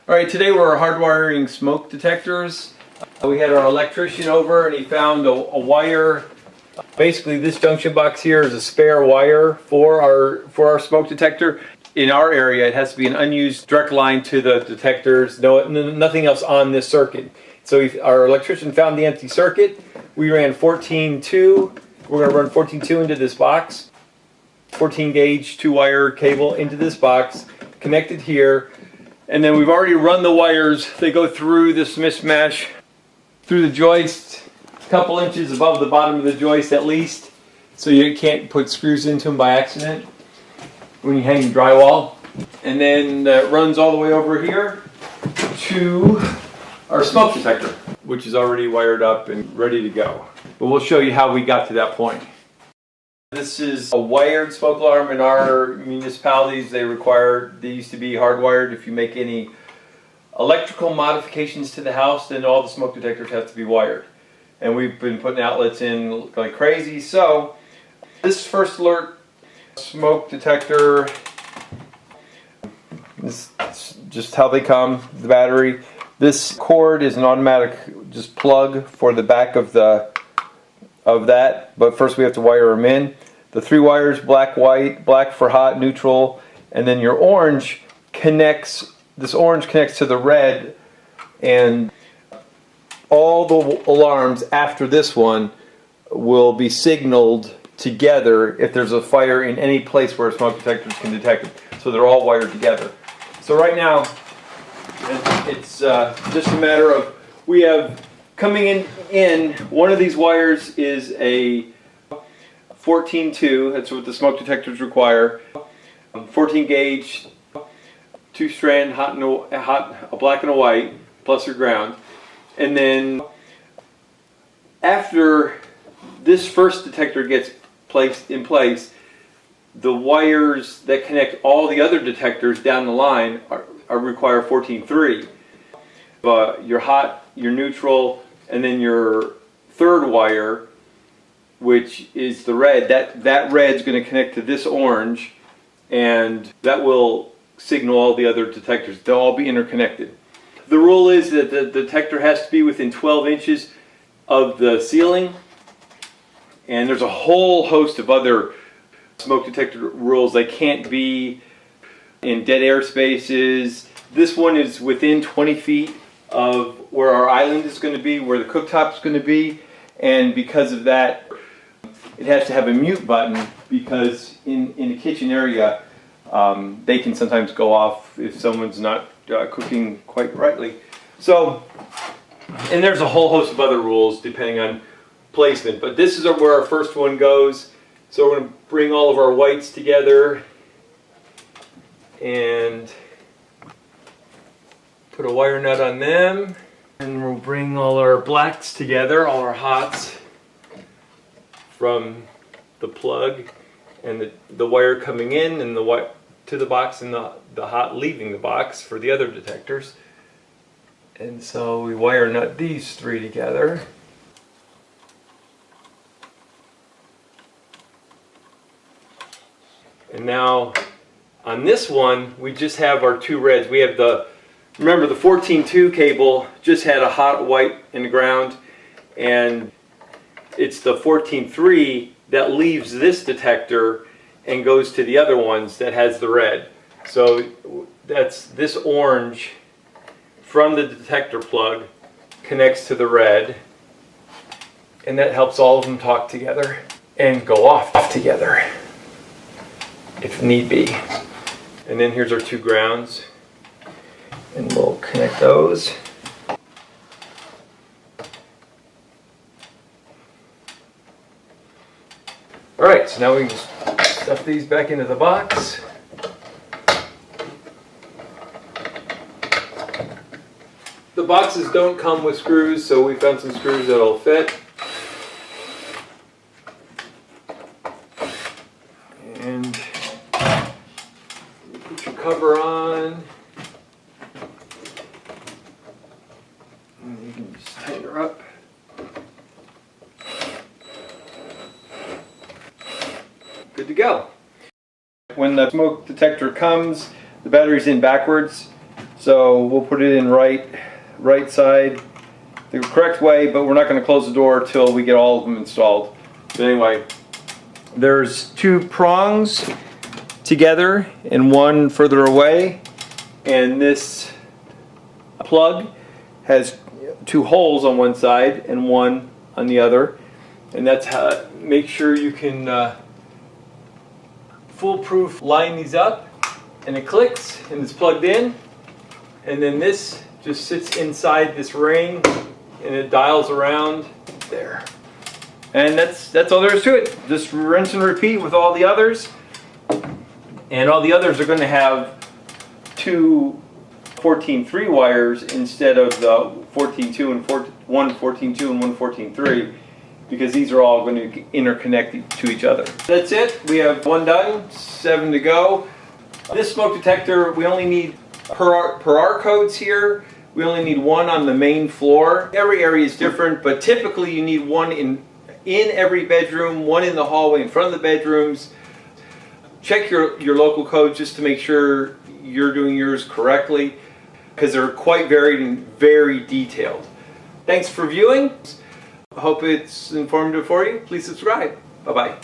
Alright, today we're hardwiring smoke detectors. We had our electrician over and he found a wire. Basically this junction box here is a spare wire for our smoke detector. In our area it has to be an unused direct line to the detectors, nothing else on this circuit. So our electrician found the empty circuit. We ran 14-2. We're going to run 14-2 into this box. 14 gauge 2-wire cable into this box, connected here. And then we've already run the wires. They go through this mismatch, through the joist, a couple inches above the bottom of the joist at least, so you can't put screws into them by accident when you hang drywall. And then it runs all the way over here to our smoke detector, which is already wired up and ready to go. But we'll show you how we got to that point. This is a wired smoke alarm. In our municipalities, they used to be hardwired. If you make any electrical modifications to the house, then all the smoke detectors have to be wired. And we've been putting outlets in like crazy. So this first alert smoke detector, this is just how they come, the battery. This cord is an automatic just plug for the back of that, but first we have to wire them in. The 3 wires, black, white, black for hot, neutral, and then your orange connects, this orange connects to the red, and all the alarms after this one will be signaled together if there's a fire in any place where smoke detectors can detect it. So they're all wired together. So right now, it's just a matter of, we have coming in, one of these wires is a 14-2, that's what the smoke detectors require. 14 gauge, 2-strand, a black and a white, plus or ground. And then after this first detector gets placed in place, the wires that connect all the other detectors down the line require 14-3. Your hot, your neutral, and then your third wire, which is the red, that red's going to connect to this orange, and that will signal all the other detectors. They'll all be interconnected. The rule is that the detector has to be within 12 inches of the ceiling, and there's a whole host of other smoke detector rules. They can't be in dead air spaces. This one is within 20 feet of where our island is going to be, where the cooktop is going to be, and because of that it has to have a mute button, because in the kitchen area they can sometimes go off if someone's not cooking quite rightly. So, and there's a whole host of other rules depending on placement, but this is where our first one goes. So we're going to bring all of our whites together and put a wire nut on them, and we'll bring all our blacks together, all our hots from the plug, and the wire coming in, and the white to the box, and the hot leaving the box for the other detectors. And so we wire nut these 3 together. And now on this one we just have our 2 reds. We have remember the 14-2 cable just had a hot white in the ground, and it's the 14-3 that leaves this detector and goes to the other ones that has the red. So that's this orange from the detector plug connects to the red, and that helps all of them talk together and go off together if need be. And then here's our 2 grounds, and we'll connect those. Alright, so now we can just stuff these back into the box. The boxes don't come with screws, so we found some screws that'll fit. And put your cover on. And you can just tighten her up. Good to go. When the smoke detector comes, the battery's in backwards. So we'll put it in right side the correct way, but we're not going to close the door till we get all of them installed. But anyway, there's two prongs together and one further away, and this plug has two holes on one side and one on the other, and that's how make sure you can foolproof line these up, and it clicks and it's plugged in, and then this just sits inside this ring and it dials around there. And that's all there is to it. Just rinse and repeat with all the others. And all the others are going to have two 14.3 wires instead of the 14.2 and one 14.2 and one 14.3, because these are all going to interconnect to each other. That's it. We have one done, 7 to go. This smoke detector, we only need, per our codes here, we only need one on the main floor. Every area is different, but typically you need one in every bedroom, one in the hallway in front of the bedrooms. Check your local code just to make sure you're doing yours correctly, because they're quite varied and very detailed. Thanks for viewing. Hope it's informative for you. Please subscribe. Bye-bye.